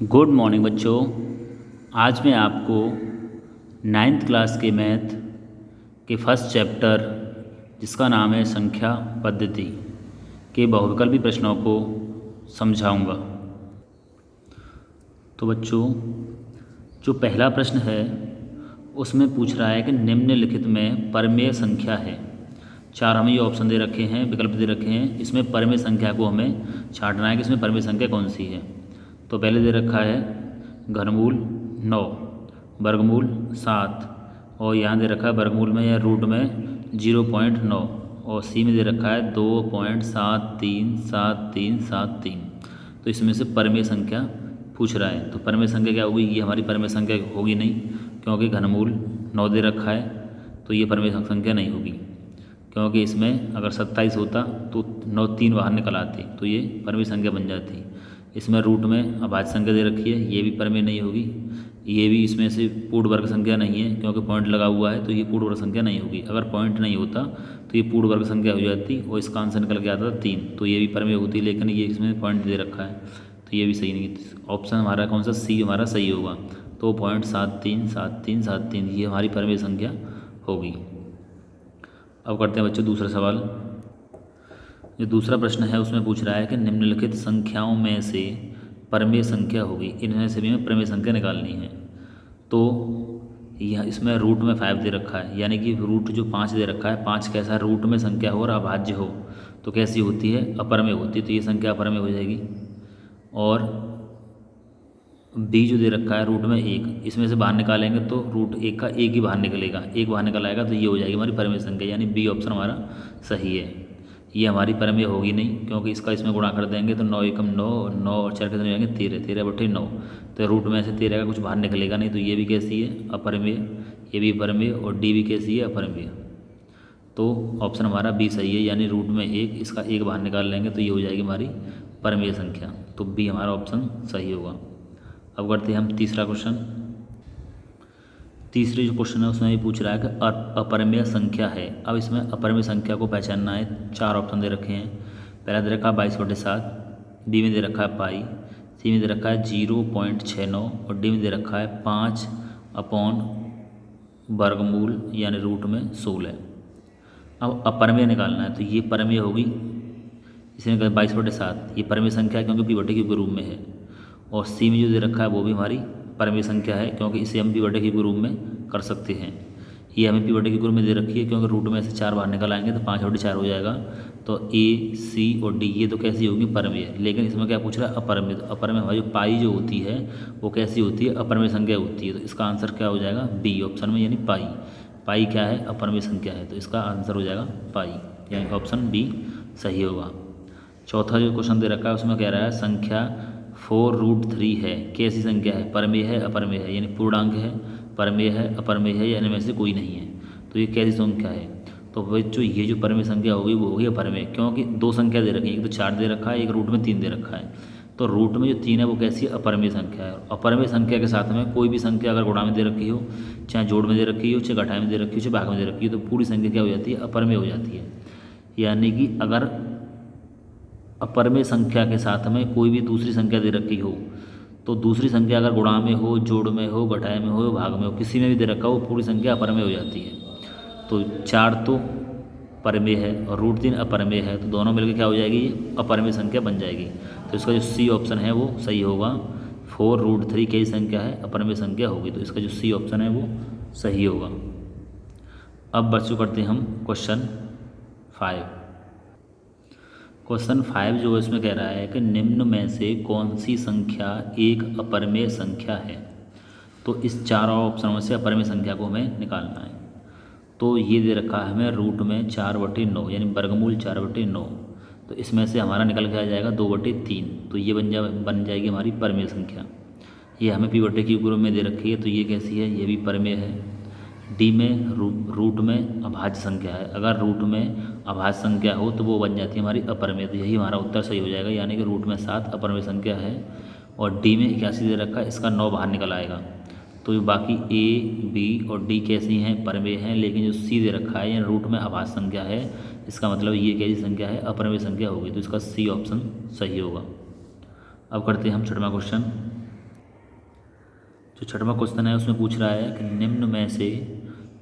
Good morning बच्चों। आज मैं आपको नाइन्थ क्लास के मैथ के फर्स्ट चैप्टर जिसका नाम है संख्या पद्धति के बहुविकल्पी प्रश्नों को समझाऊंगा। तो बच्चों, जो पहला प्रश्न है उसमें पूछ रहा है कि निम्नलिखित में परमेय संख्या है। चार हमें ये ऑप्शन दे रखे हैं, विकल्प दे रखे हैं। इसमें परमेय संख्या को हमें छांटना है कि इसमें परमेय संख्या कौन सी है। तो पहले दे रखा है घनमूल 9, वर्गमूल 7 और यहाँ दे रखा है वर्गमूल में या रूट में 0.9 और सी में दे रखा है 2.737373। तो इसमें से परमेय संख्या पूछ रहा है। तो परमेय संख्या क्या होगी? ये हमारी परमेय संख्या होगी नहीं, क्योंकि घनमूल 9 दे रखा है, तो ये परमेय संख्या नहीं होगी। क्योंकि इसमें अगर 27 होता तो 9 3 बाहर निकल आते, तो ये परमेय संख्या बन जाती। इसमें रूट में अभाज्य संख्या दे रखी है, ये भी परमेय नहीं होगी। ये भी इसमें से पूर्ण वर्ग संख्या नहीं है, क्योंकि पॉइंट लगा हुआ है, तो ये पूर्ण वर्ग संख्या नहीं होगी। अगर पॉइंट नहीं होता तो ये पूर्ण वर्ग संख्या हो जाती और इसका आंसर निकल के आता था 3, तो ये भी परमेय होती। लेकिन ये इसमें पॉइंट दे रखा है, तो ये भी सही नहीं। ऑप्शन हमारा कौन सा? सी हमारा सही होगा। तो 0.737373 ये हमारी परमेय संख्या होगी। अब करते हैं बच्चों दूसरा सवाल। जो दूसरा प्रश्न है उसमें पूछ रहा है कि निम्नलिखित संख्याओं में से परमेय संख्या होगी, इनमें से भी हमें परमेय संख्या निकालनी है। तो यह इसमें रूट में 5 दे रखा है, यानी कि रूट जो 5 दे रखा है, 5 कैसा रूट में संख्या हो और अभाज्य हो तो कैसी होती है? अपरमेय होती है। तो ये संख्या अपरमेय हो जाएगी। और बी जो दे रखा है रूट में 1, इसमें से बाहर निकालेंगे तो रूट 1 का 1 ही बाहर निकलेगा, 1 बाहर निकल आएगा, तो ये हो जाएगी हमारी परमेय संख्या, यानी बी ऑप्शन हमारा सही है। ये हमारी परमेय होगी नहीं, क्योंकि इसका इसमें गुणा कर देंगे तो 9 एकम 9, 9 और 4 कितने हो जाएंगे? 13, 13 बटे 9। तो रूट में से 13 का कुछ बाहर निकलेगा नहीं, तो ये भी कैसी है? अपरमेय। ये भी परमेय और डी भी कैसी है? अपरमेय। तो ऑप्शन हमारा बी सही है, यानी रूट में 1, इसका 1 बाहर निकाल लेंगे तो ये हो जाएगी हमारी परमेय संख्या। तो बी हमारा ऑप्शन सही होगा। अब करते हैं हम तीसरा क्वेश्चन। तीसरी जो क्वेश्चन है उसमें ये पूछ रहा है कि अपरमेय संख्या है। अब इसमें अपरमेय संख्या को पहचानना है। 4 ऑप्शन दे रखे हैं। पहला दे रखा है 22/7, बी में दे रखा है पाई, सी में दे रखा है 0.69 और डी में दे रखा है 5/वर्गमूल यानी रूट में 16। अब अपरमेय निकालना है, तो ये परमेय होगी। इसने कहा 22/7 ये परमेय संख्या है, क्योंकि पी/क्यू के रूप में है। और सी में जो दे रखा है वो भी हमारी परमेय संख्या है, क्योंकि इसे हम पी/क्यू के रूप में कर सकते हैं। ये हमें पी/क्यू के रूप में दे रखी है, क्योंकि रूट में से 4 बाहर निकल आएंगे तो 5/4 हो जाएगा। तो ए, सी और डी ये तो कैसी होगी? परमेय। लेकिन इसमें क्या पूछ रहा है? अपरमेय। तो अपरमेय हमारी पाई जो होती है वो कैसी होती है? अपरमेय संख्या होती है। तो इसका आंसर क्या हो जाएगा? बी ऑप्शन में, यानी पाई। पाई क्या है? अपरमेय संख्या है, तो इसका आंसर हो जाएगा पाई, यानी ऑप्शन बी सही होगा। चौथा जो क्वेश्चन दे रखा है उसमें कह रहा है संख्या 4√3 है, कैसी संख्या है? परमेय है, अपरमेय है, यानी पूर्णांक है, परमेय है, अपरमेय है, यानी में से कोई नहीं है। तो ये कैसी संख्या है? तो बच्चों ये जो परमेय संख्या होगी वो होगी अपरमेय, क्योंकि 2 संख्या दे रखी है, एक तो 4 दे रखा है, एक रूट में 3 दे रखा है। तो रूट में जो 3 है वो कैसी है? अपरमेय संख्या है। अपरमेय संख्या के साथ में कोई भी संख्या अगर गुणा में दे रखी हो, चाहे जोड़ में दे रखी हो, चाहे घटाए में दे रखी हो, चाहे भाग में दे रखी हो, तो पूरी संख्या क्या हो जाती है? अपरमेय हो जाती है। यानी कि अगर अपरमेय संख्या के साथ में कोई भी दूसरी संख्या दे रखी हो, तो दूसरी संख्या अगर गुणा में हो, जोड़ में हो, घटाए में हो, भाग में हो, किसी में भी दे रखा हो, पूरी संख्या अपरमेय हो जाती है। तो 4 तो परमेय है और रूट 3 अपरमेय है, तो दोनों मिलकर क्या हो जाएगी? ये अपरमेय संख्या बन जाएगी। तो इसका जो सी ऑप्शन है वो सही होगा। 4√3 कई संख्या है? अपरमेय संख्या होगी, तो इसका जो सी ऑप्शन है वो सही होगा। अब बच्चों करते हैं हम क्वेश्चन 5। क्वेश्चन 5 जो इसमें कह रहा है कि निम्न में से कौन सी संख्या एक अपरमेय संख्या है? तो इस 4 ऑप्शनों से अपरमेय संख्या को हमें निकालना है। तो ये दे रखा है हमें रूट में 4/9, यानी वर्गमूल 4/9। तो इसमें से हमारा निकल के आ जाएगा 2/3, तो ये बन जाएगी हमारी परमेय संख्या। ये हमें पी/क्यू के रूप में दे रखी है, तो ये कैसी है? ये भी परमेय है। डी में रूट में अभाज्य संख्या है। अगर रूट में अभाज्य संख्या हो तो वो बन जाती है हमारी अपरमेय। तो यही हमारा उत्तर सही हो जाएगा, यानी कि रूट में 7 अपरमेय संख्या है। और डी में 81 दे रखा है, इसका 9 बाहर निकल आएगा। तो बाकी ए, बी और डी कैसी हैं? परमेय हैं। लेकिन जो सी दे रखा है यानी रूट में अभाज्य संख्या है, इसका मतलब ये कैसी संख्या है? अपरमेय संख्या होगी। तो इसका सी ऑप्शन सही होगा। अब करते हैं हम 6वां क्वेश्चन। जो छठवां क्वेश्चन है उसमें पूछ रहा है कि निम्न में से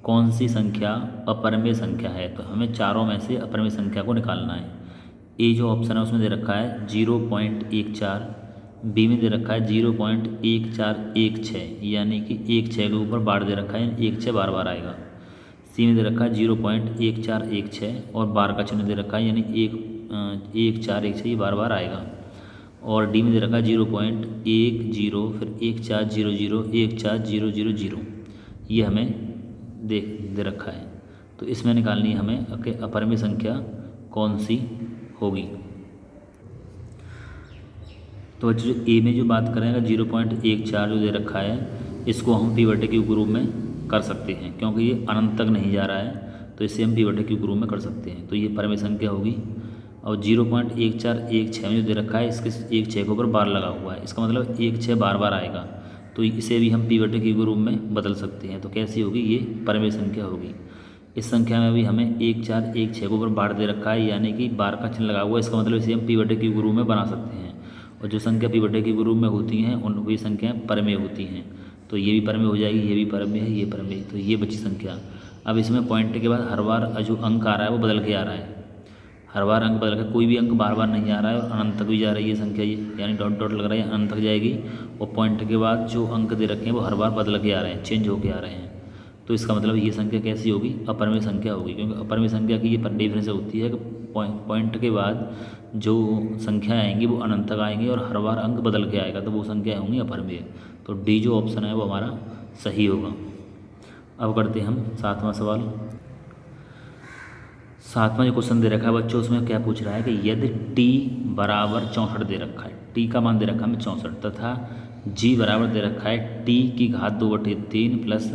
कौन सी संख्या अपरिमेय संख्या है। तो हमें चारों में से अपरिमेय संख्या को निकालना है। ए जो ऑप्शन है उसमें दे रखा है 0.14, बी में दे रखा है 0.1416 यानी कि 1 6 के ऊपर बार दे रखा है, 1 6 बार बार आएगा। सी में दे रखा है 0.1416 और बार का चिन्ह दे रखा है यानी 1 4 1 6 ये बार बार आएगा। और डी में दे रखा है 0.10 फिर 1400 1400 ये हमें दे रखा है। तो इसमें निकालनी है हमें कि अपरिमेय संख्या कौन सी होगी। तो जो ए में जो बात करेंगे 0.14 जो दे रखा है इसको हम पी/क्यू के रूप में कर सकते हैं क्योंकि ये अनंत तक नहीं जा रहा है, तो इसे हम पी/क्यू के रूप में कर सकते हैं। तो ये परिमेय संख्या होगी। और 0.1416 में जो दे रखा है इसके 1 6 के ऊपर बार लगा हुआ है, इसका मतलब 1 6 बार बार आएगा। तो इसे भी हम पी/क्यू के रूप में बदल सकते हैं। तो कैसी होगी, ये परिमेय संख्या होगी। इस संख्या में भी हमें 1 4 1 6 के ऊपर बार दे रखा है यानी कि बार का चिन्ह लगा हुआ है, इसका मतलब इसे हम पी/क्यू के रूप में बना सकते हैं। और जो संख्या पी/क्यू के रूप में होती हैं उन वही संख्याएँ परिमेय होती हैं। तो ये भी परिमेय हो जाएगी, ये भी परिमेय है, ये परिमेय। तो ये बची संख्या। अब इसमें पॉइंट के बाद हर बार जो अंक आ रहा है वो बदल के आ रहा है। हर बार अंक बदल के, कोई भी अंक बार बार नहीं आ रहा है और अनंत तक भी जा रही है संख्या ये, यानी डॉट डॉट लग रहा है अनंत तक जाएगी। और पॉइंट के बाद जो अंक दे रखे हैं वो हर बार बदल के आ रहे हैं, चेंज होके आ रहे हैं। तो इसका मतलब ये संख्या कैसी होगी, अपरिमेय संख्या होगी। क्योंकि अपरिमेय संख्या की ये डिफरेंस होती है कि पॉइंट के बाद जो संख्याएँ आएंगी वो अनंत तक आएंगी और हर बार अंक बदल के आएगा, तो वो संख्याएँ होंगी अपरिमेय। तो डी जो ऑप्शन है वो हमारा सही होगा। अब करते हैं हम 7वां सवाल। 7वां जो क्वेश्चन दे रखा है बच्चों, उसमें क्या पूछ रहा है कि यदि t बराबर 64 दे रखा है, t का मान दे रखा है हमें 64 तथा g बराबर दे रखा है t की घात 2/3 प्लस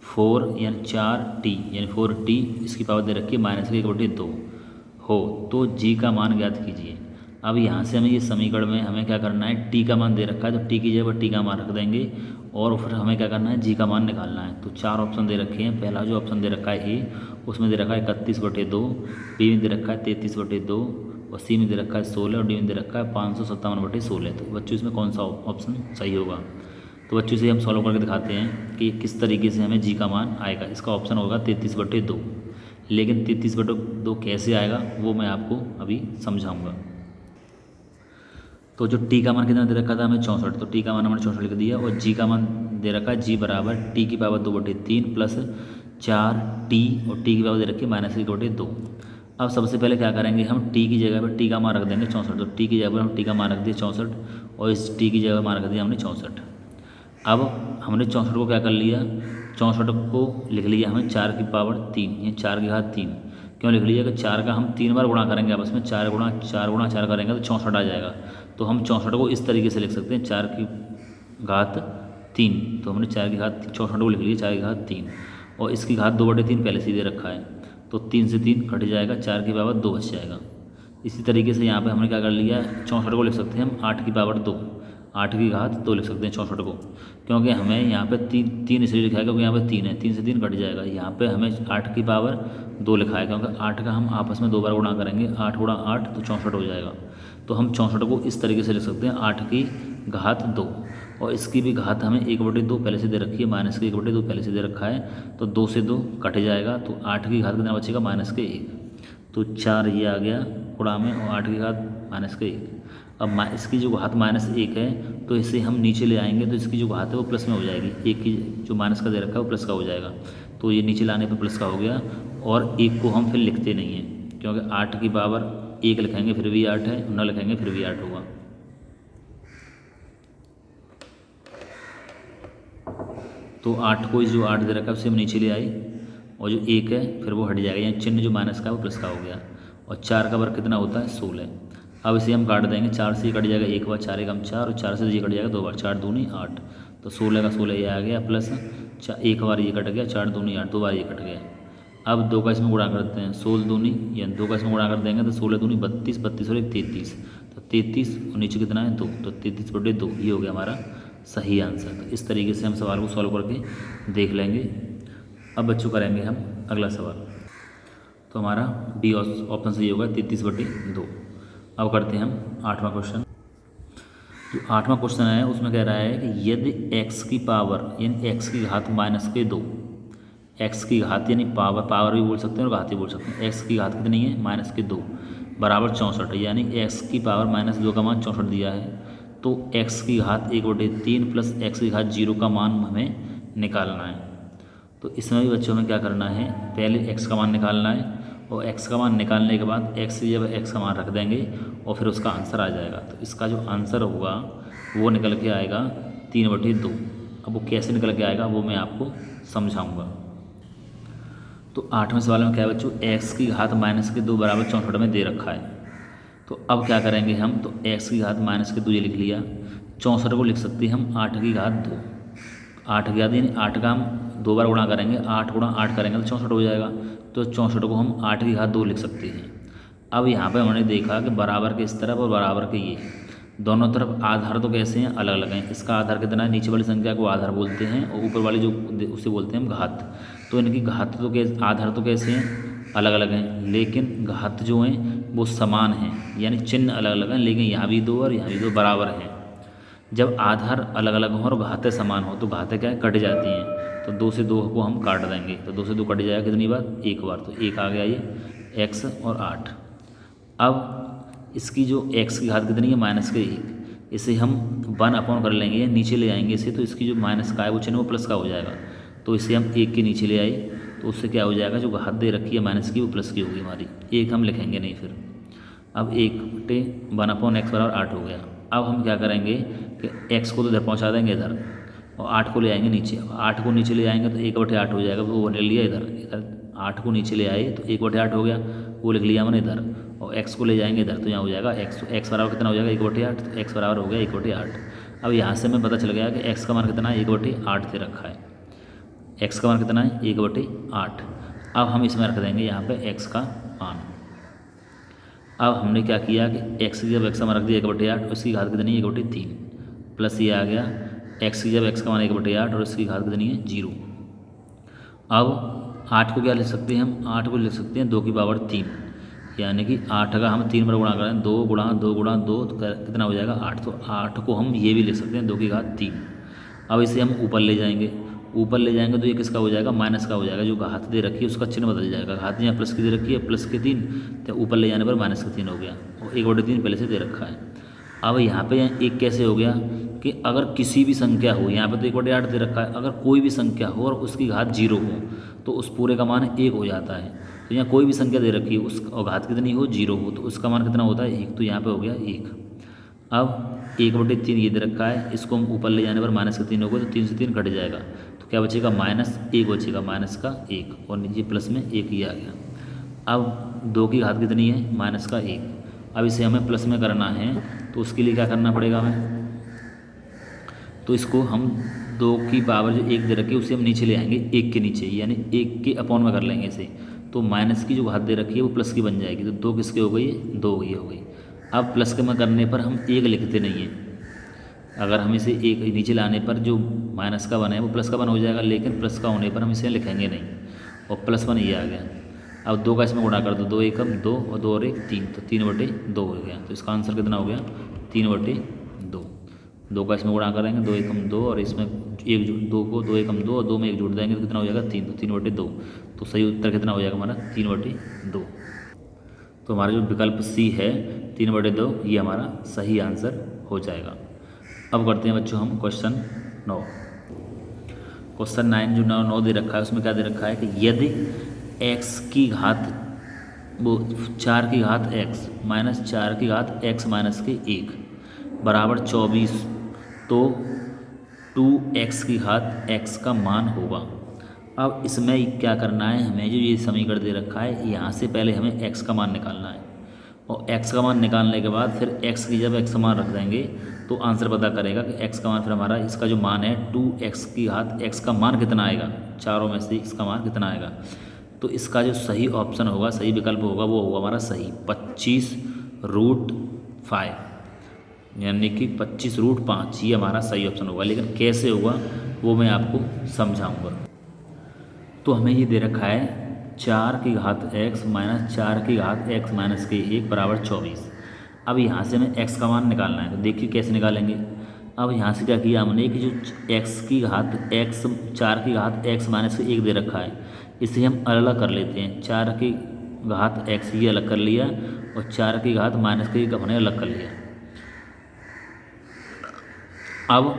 4 यानी 4t यानी 4t इसकी पावर दे रखी है -1/2 हो, तो g का मान ज्ञात कीजिए। अब यहाँ से हमें ये समीकरण में हमें क्या करना है, t का मान दे रखा है तो t की जगह पर t का मान रख देंगे और फिर हमें क्या करना है, g का मान निकालना है। तो 4 ऑप्शन दे रखे हैं। पहला जो ऑप्शन दे रखा है ए, उसमें दे रखा है 31/2, बी में दे रखा है 33/2 और सी में दे रखा है 16 और डी में दे रखा है 557/16। तो बच्चों इसमें कौन सा ऑप्शन सही होगा। तो बच्चों से हम सॉल्व करके दिखाते हैं कि किस तरीके से हमें जी का मान आएगा। इसका ऑप्शन होगा 33/2, लेकिन 33/2 कैसे आएगा वो मैं आपको अभी समझाऊंगा। तो जो टी का मान कितना दे रखा था हमें 64, तो टी का मान हमने 64 लिख दिया। और जी का मान दे रखा है जी बराबर टी की पावर 2/3 प्लस 4t और टी की पावर दे रखी है -1/2। अब सबसे पहले क्या करेंगे, हम टी की जगह पर टी का मान रख देंगे 64। तो टी की जगह पर हम टी का मान रख दिया 64 और इस टी की जगह मान रख दिया हमने 64। अब हमने 64 को क्या कर लिया, 64 को लिख लिया हमें 4 की पावर 3 या 4 की घात 3। क्यों लिख लिया कि 4 का हम 3 बार गुणा करेंगे आपस में, 4 गुणा 4 करेंगे तो 64 आ जाएगा। तो हम 64 को इस तरीके से लिख सकते हैं 4 की घात 3। तो हमने 4 की घात 64 को लिख लिया 4 की घात 3 और इसकी घात 2/3 पहले से दे रखा है। तो 3 से 3 कट जाएगा, 4 की पावर 2 बच जाएगा। इसी तरीके से यहाँ पे हमने क्या कर लिया, 64 को लिख सकते हैं हम 8 की पावर 2, 8 की घात 2 लिख सकते हैं 64 को। क्योंकि हमें यहाँ पे 3 इसलिए लिखा है क्योंकि यहाँ पे 3 है, 3 से 3 कट जाएगा। यहाँ पे हमें 8 की पावर 2 लिखा है क्योंकि 8 का हम आपस में 2 बार गुणा करेंगे, 8 गुणा 8 तो 64 हो जाएगा। तो हम 64 को इस तरीके से लिख सकते हैं 8 की घात 2 और इसकी भी घात हमें 1/2 पहले से दे रखी है, माइनस के 1/2 पहले से दे रखा है। तो 2 से 2 कट जाएगा, तो 8 की घात कितना बचेगा -1। तो 4 ये आ गया गुणा में और 8 की घात -1। अब इसकी जो घात -1 है तो इसे हम नीचे ले आएंगे तो इसकी जो घात है वो प्लस में हो जाएगी। 1 की जो माइनस का दे रखा है वो प्लस का हो जाएगा। तो ये नीचे लाने पर प्लस का हो गया और 1 को हम फिर लिखते नहीं हैं क्योंकि 8 की पावर 1 लिखेंगे फिर भी 8 है, 9 लिखेंगे फिर भी 8 होगा। तो 8 को जो 8 दे रखा है उससे हम नीचे ले आए और जो 1 है फिर वो हट जाएगा, यानी चिन्ह जो माइनस का है वो प्लस का हो गया। और 4 का वर्ग कितना होता है 16। अब इसे हम काट देंगे, 4 से कट जाएगा 1 बार, 4 एकम 4 और 4 से ये कट जाएगा 2 बार, 4 दूनी 8। तो 16 का 16 ये आ गया प्लस 1 बार ये कट गया, 4 दूनी 8, 2 बार ये कट गया। अब 2 का इसमें गुणा करते हैं, 16 दूनी यानी 2 का इसमें गुणा कर देंगे तो 16 दूनी 32, 32 और 1 33। तो 33 और नीचे कितना है 2, तो 33/2 ये हो गया हमारा सही आंसर। तो इस तरीके से हम सवाल को सॉल्व करके देख लेंगे। अब बच्चों करेंगे हम अगला सवाल। तो हमारा बी ऑप्शन सही होगा 33/2। अब करते हैं हम 8वां क्वेश्चन। जो 8वां क्वेश्चन है उसमें कह रहा है कि यदि x की पावर यानी x की घात माइनस के 2, x की घात यानी पावर भी बोल सकते हैं और घात भी बोल सकते हैं। x की घात कितनी है माइनस के 2 बराबर 64, यानी x की पावर माइनस 2 का मान 64 दिया है। तो x की घात 1/3 प्लस x की घात 0 का मान हमें निकालना है। तो इसमें भी बच्चों में क्या करना है, पहले x का मान निकालना है और x का मान निकालने के बाद x की जगह x का मान रख देंगे और फिर उसका आंसर आ जाएगा। तो इसका जो आंसर होगा वो निकल के आएगा 3/2। अब वो कैसे निकल के आएगा वो मैं आपको समझाऊंगा। तो 8वें सवाल में क्या है बच्चों, x की घात माइनस के 2 बराबर 64 में दे रखा है। तो अब क्या करेंगे हम, तो x की घात माइनस के 2 ये लिख लिया, 64 को लिख सकते हैं हम 8 की घात 2। 8 की घात यानी 8 का हम 2 बार गुणा करेंगे, 8 गुणा 8 करेंगे तो 64 हो जाएगा। तो 64 को हम 8 की घात 2 लिख सकते हैं। अब यहाँ पे हमने देखा कि बराबर के इस तरफ और बराबर के ये दोनों तरफ आधार तो कैसे हैं, अलग अलग हैं। इसका आधार कितना है, नीचे वाली संख्या को आधार बोलते हैं और ऊपर वाली जो उसे बोलते हैं हम घात। तो इनकी घात तो कैसे, आधार तो कैसे हैं, अलग अलग हैं, लेकिन घात जो हैं वो समान हैं, यानी चिन्ह अलग अलग हैं, लेकिन यहाँ भी 2 और यहाँ भी 2 बराबर हैं। जब आधार अलग अलग हों और घातें समान हो तो घातें क्या है, कट जाती हैं। तो 2 से 2 को हम काट देंगे, तो 2 से 2 कट जाएगा कितनी बार, एक बार। तो एक आ गया ये x और 8। अब इसकी जो x की घात कितनी है, माइनस के 1, इसे हम 1 कर लेंगे, नीचे ले आएंगे इसे, तो इसकी जो माइनस का है वो चिन्ह वो प्लस का हो जाएगा। तो इसे हम 1 के नीचे ले आए तो उससे क्या हो जाएगा, जो घात दे रखी है माइनस की वो प्लस की होगी हमारी, 1 हम लिखेंगे नहीं फिर। अब 1/1x बराबर 8 हो गया। अब हम क्या करेंगे कि x को तो इधर पहुँचा देंगे इधर और 8 को ले आएंगे नीचे। 8 को नीचे ले आएंगे तो 1/8 हो जाएगा, वो ले लिया इधर 8 को नीचे ले आए तो 1/8 हो गया, वो लिख लिया हमने इधर। और x को ले जाएंगे इधर तो यहाँ हो जाएगा x बराबर कितना हो जाएगा, 1/8। तो x बराबर हो गया 1/8। अब यहाँ से हमें पता चल गया कि x का मान कितना है, 1/8 दे रखा है। x का मान कितना है, 1/8। अब हम इसमें रख देंगे यहाँ पे x का मान। अब हमने क्या किया कि x की जब x का मान रख दिया 1/8, उसकी घात कितनी है, 1/3 प्लस ये आ गया x की जब x का मान 1/8 और इसकी घात कितनी है, 0। अब 8 को क्या लिख सकते हैं हम, 8 को लिख सकते हैं 2 की पावर 3, यानी कि 8 का हम 3 बार गुणा करें, 2 गुणा 2 गुणा 2 तो कितना हो जाएगा, 8। तो 8 को हम ये भी लिख सकते हैं 2 की घात 3। अब इसे हम ऊपर ले जाएंगे, ऊपर ले जाएंगे तो ये किसका हो जाएगा, माइनस का हो जाएगा। जो घात दे रखी है उसका चिन्ह बदल जाएगा, घात यहाँ प्लस की दे रखी है, प्लस के 3, तो ऊपर ले जाने पर माइनस का 3 हो गया और 1/3 पहले से दे रखा है। अब यहाँ पे एक कैसे हो गया कि अगर किसी भी संख्या हो, यहाँ पे तो 1/8 दे रखा है, अगर कोई भी संख्या हो और उसकी घात 0 हो तो उस पूरे का मान 1 हो जाता है। तो यहाँ कोई भी संख्या दे रखी है उस और घात कितनी हो, 0 हो, तो उसका मान कितना होता है, 1। तो यहाँ पे हो गया 1। अब 1/3 ये दे रखा है, इसको हम ऊपर ले जाने पर माइनस का 3 होगा, तो 3 से 3 कट जाएगा, तो क्या बचेगा, -1 बचेगा, माइनस का 1 और नीचे प्लस में 1 ही आ गया। अब 2 की घात कितनी है, -1। अब इसे हमें प्लस में करना है तो उसके लिए क्या करना पड़ेगा हमें, तो इसको हम 2 की पावर जो 1 दे रखी है उसे हम नीचे ले आएंगे 1 के नीचे, यानी 1 के अपॉन में कर लेंगे इसे। तो माइनस की जो घात दे रखी है वो प्लस की बन जाएगी, तो 2 किसके हो गई, 2 की हो गई। अब प्लस के में करने पर हम 1 लिखते नहीं हैं, अगर हम इसे 1 नीचे लाने पर जो माइनस का बना है वो प्लस का बन हो जाएगा, लेकिन प्लस का होने पर हम इसे लिखेंगे नहीं और +1 ये आ गया। अब 2 का इसमें गुणा कर दो, 2 एकम 2 और 2 और 1 3, तो 3/2 हो गया। तो इसका आंसर कितना हो गया, 3/2। 2 का इसमें गुणा करेंगे, 2 एकम 2 और इसमें 2 को 2 एकम 2 और 2 में 1 जोड़ देंगे तो कितना हो जाएगा, 3। तो 3/2। तो सही उत्तर कितना हो जाएगा हमारा, 3/2। तो हमारा जो विकल्प सी है 3/2 ये हमारा सही आंसर हो जाएगा। अब करते हैं बच्चों हम क्वेश्चन 9। क्वेश्चन 9 जो 9 दे रखा है उसमें क्या दे रखा है कि यदि x की घात वो 4 की घात x माइनस 4 की घात x माइनस के 1 बराबर 24, तो 2x की घात x का मान होगा। अब इसमें क्या करना है, हमें जो ये समीकरण दे रखा है यहाँ से पहले हमें x का मान निकालना है और x का मान निकालने के बाद फिर x की जब x का मान रख देंगे तो आंसर पता करेगा कि x का मान फिर हमारा इसका जो मान है 2x की घात x का मान कितना आएगा, चारों में से इसका मान कितना आएगा। तो इसका जो सही ऑप्शन होगा, सही विकल्प होगा वो होगा हमारा सही 25√5, यानी कि 25√5 ये हमारा सही ऑप्शन होगा। लेकिन कैसे होगा वो मैं आपको समझाऊंगा। तो हमें ये दे रखा है 4 की घात x माइनस 4 की घात x माइनस के 1 बराबर 24। अब यहाँ से हमें x का मान निकालना है, तो देखिए कैसे निकालेंगे। अब यहाँ से क्या किया हमने कि जो x की घात x 4 की घात x माइनस 1 दे रखा है, इसे हम अलग अलग कर लेते हैं। 4 की घात x ये अलग कर लिया और 4 की घात माइनस 1 हमने अलग कर लिया। अब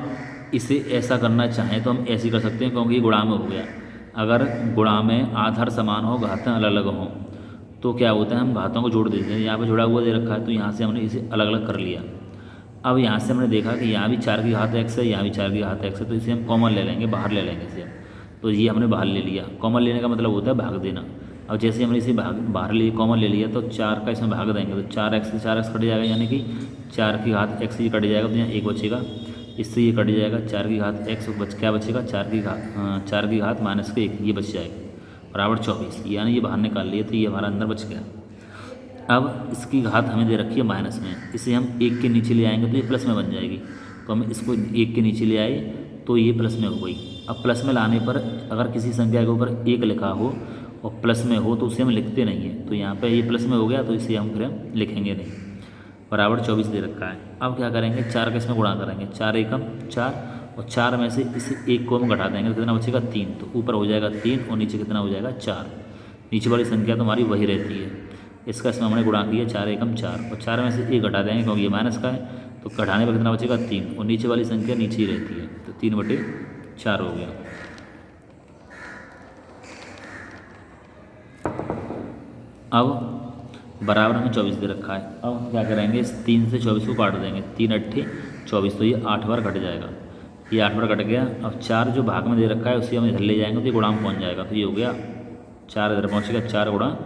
इसे ऐसा करना चाहें तो हम ऐसे कर सकते हैं, क्योंकि ये गुणा में हो गया। अगर गुणा में आधार समान हो, घातें अलग अलग हों, तो क्या होता है हम घातों को जोड़ देते हैं। यहाँ पे जुड़ा हुआ दे रखा है, तो यहाँ से हमने इसे अलग अलग कर लिया। अब यहाँ से हमने देखा कि यहाँ भी 4 की घात x है, यहाँ भी 4 की घात x है, तो इसे हम कॉमन ले लेंगे, बाहर ले लेंगे इसे। तो ये हमने बाहर ले लिया। कॉमन लेने का मतलब होता है भाग देना। अब जैसे हमने इसे बाहर लिए कॉमन ले लिया, तो 4 का इसमें भाग देंगे, तो 4x से 4x कट जाएगा, यानी कि 4 की घात x ये कट जाएगा, तो यहाँ 1 बचेगा, इससे ये कट जाएगा। 4 की घात x क्या बचेगा, 4 की घात माइनस के 1 ये बच जाएगा, बराबर 24। यानी ये बाहर निकाल लिए, तो ये हमारा अंदर बच गया। अब इसकी घात हमें दे रखी है माइनस में, इसे हम 1 के नीचे ले आएंगे तो ये प्लस में बन जाएगी। तो हम इसको 1 के नीचे ले आए तो ये प्लस में हो गई। अब प्लस में लाने पर अगर किसी संख्या के ऊपर 1 लिखा हो और प्लस में हो तो उसे हम लिखते नहीं हैं। तो यहाँ पे ये प्लस में हो गया, तो इसे हम फिर लिखेंगे नहीं, बराबर 24 दे रखा है। अब क्या करेंगे, 4 का इसमें गुणा करेंगे, 4 एकम 4, और 4 में से इस 1 को हम घटा देंगे, तो कितना बचेगा 3। तो ऊपर हो जाएगा 3 और नीचे कितना हो जाएगा 4। नीचे वाली संख्या तो हमारी वही रहती है, इसका इसमें हमने गुणा किया 4 एकम 4, और 4 में से 1 घटा देंगे क्योंकि ये माइनस का है, तो घटाने पर कितना बचेगा 3, और नीचे वाली संख्या नीचे ही रहती है, तो 3/4 हो गया। अब बराबर हमें 24 दे रखा है। अब हम क्या करेंगे, इस 3 से 24 को काट देंगे, 3 अट्ठे 24, तो ये 8 बार कट जाएगा, ये 8 बार कट गया। अब 4 जो भाग में दे रखा है उसे हम इधर ले जाएंगे, तो ये गुणा में पहुँच जाएगा, तो ये हो गया 4 इधर पहुँचेगा, 4 गुणा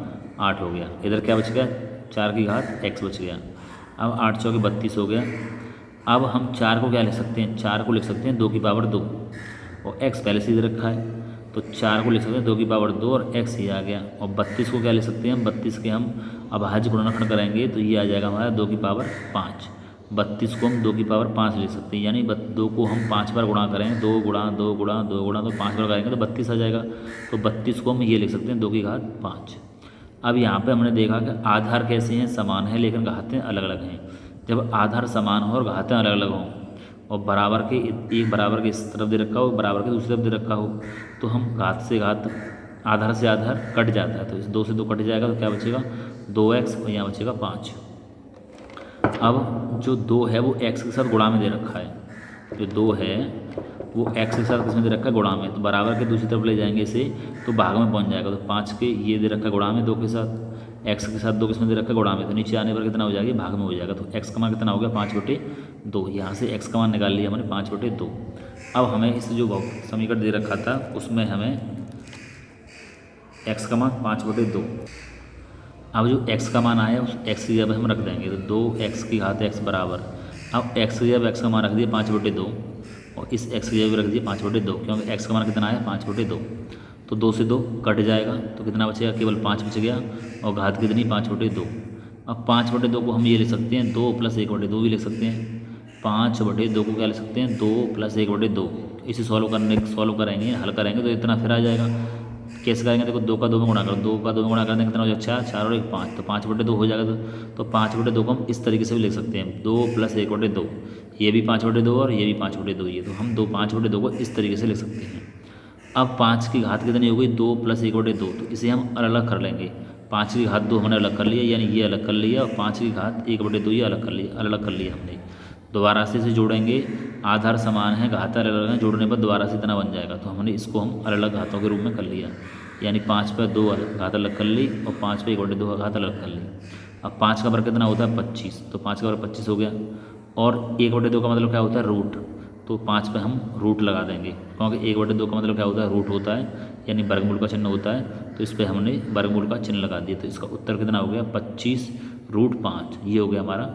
8 हो गया। इधर क्या बच गया, 4 की घात x बच गया। अब 8 चौके 32 हो गया। अब हम 4 को क्या लिख सकते हैं, 4 को लिख सकते हैं 2 की पावर 2, और x पहले से दे रखा है, तो 4 को लिख सकते हैं 2 की पावर 2 और x ही आ गया। और 32 को क्या लिख सकते हैं, 32 के हम अभाज्य गुणनखंड करेंगे, तो ये आ जाएगा हमारा 2 की पावर 5। 32 को हम 2 की पावर 5 लिख सकते हैं, यानी 2 को हम 5 बार गुणा करें, 2 गुणा 2 गुणा 2 गुणा, तो 5 बार करेंगे तो 32 आ जाएगा। तो 32 को हम ये लिख सकते हैं 2 की घात 5। अब यहाँ पे हमने देखा कि आधार कैसे हैं, समान है लेकिन घातें अलग अलग हैं। जब आधार समान हो और घातें अलग अलग हों, और बराबर के एक बराबर के इस तरफ दे रखा हो, बराबर के दूसरी तरफ दे रखा हो, तो हम घात से घात, आधार से आधार कट जाता है, तो इस 2 से 2 कट जाएगा, तो क्या बचेगा 2x, और यहाँ बचेगा 5। अब जो 2 है वो x के साथ गुणा में दे रखा है, जो 2 है वो x के साथ किसमें दे रखा है, गुणा में, तो बराबर के दूसरी तरफ ले जाएंगे इसे, तो भाग में पहुंच जाएगा। तो 5 के ये दे रखा है गुणा में 2 के साथ, x के साथ 2 किसमें दे रखा है, गुणा में, तो नीचे आने पर कितना हो जाएगा, भाग में हो जाएगा। तो x का मान कितना हो गया 5/2। यहाँ से x का मान निकाल लिया हमने 5/2। अब हमें इस जो समीकरण दे रखा था उसमें हमें x का मान 5/2, अब जो x का मान आया उस x की जगह हम रख देंगे, तो 2x की घात x बराबर, अब x की जगह x का मान रख दिया 5/2, और इस x की जगह रख दिया 5/2, क्योंकि x का मान कितना आया 5/2। तो 2 से 2 कट जाएगा, तो कितना बचेगा, केवल 5 बच गया, और घात कितनी 5/2। अब 5/2 को हम ये लिख सकते हैं 2 + 1/2 भी लिख सकते हैं। 5/2 को क्या लिख सकते हैं, 2 + 1/2। इसे सॉल्व करेंगे, हल करेंगे तो इतना फिर आ जाएगा। कैसे करेंगे, देखो 2 का 2 में गुणा करो, 2 का 2 में गुणा करने कितना हो जाएगा 4, 4 और 1 5, तो 5/2 हो जाएगा। तो 5/2 को हम इस तरीके से भी लिख सकते हैं, 2 + 1/2, ये भी 5/2 और ये भी 5/2 ही है, तो हम 5/2 को इस तरीके से लिख सकते हैं। अब 5 की घात कितनी हो गई, 2 + 1/2, तो इसे हम अलग अलग कर लेंगे। 5 की घात 2 हमने अलग कर लिया, यानी ये अलग कर लिया, और 5 की घात 1/2 ये अलग कर लिया हमने। दोबारा से इसे जोड़ेंगे, आधार समान है, घात अलग अलग हैं, जोड़ने पर दोबारा से इतना बन जाएगा, तो हमने इसको हम अलग अलग घातों के रूप में कर लिया, यानी 5 पर 2 घात अलग कर ली, और 5 पर 1/2 घात अलग कर ली। अब 5 का वर्ग कितना होता है 25, तो 5 का वर्ग 25 हो गया, और 1/2 का मतलब क्या होता है रूट, तो 5 पे हम रूट लगा देंगे, क्योंकि 1/2 का मतलब क्या होता है रूट होता है, यानी वर्गमूल का चिन्ह होता है, तो इस पर हमने वर्गमूल का चिन्ह लगा दिया। तो इसका उत्तर कितना हो गया 25√5, ये हो गया हमारा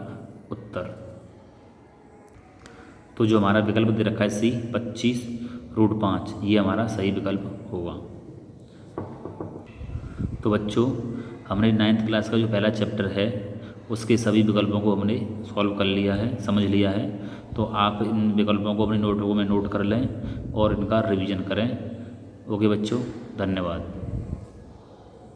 उत्तर। तो जो हमारा विकल्प दे रखा है C 25√5, ये हमारा सही विकल्प होगा। तो बच्चों, हमने 9th क्लास का जो पहला चैप्टर है उसके सभी विकल्पों को हमने सॉल्व कर लिया है, समझ लिया है। तो आप इन विकल्पों को अपनी नोटबुक में नोट कर लें और इनका रिवीजन करें। ओके बच्चों, धन्यवाद।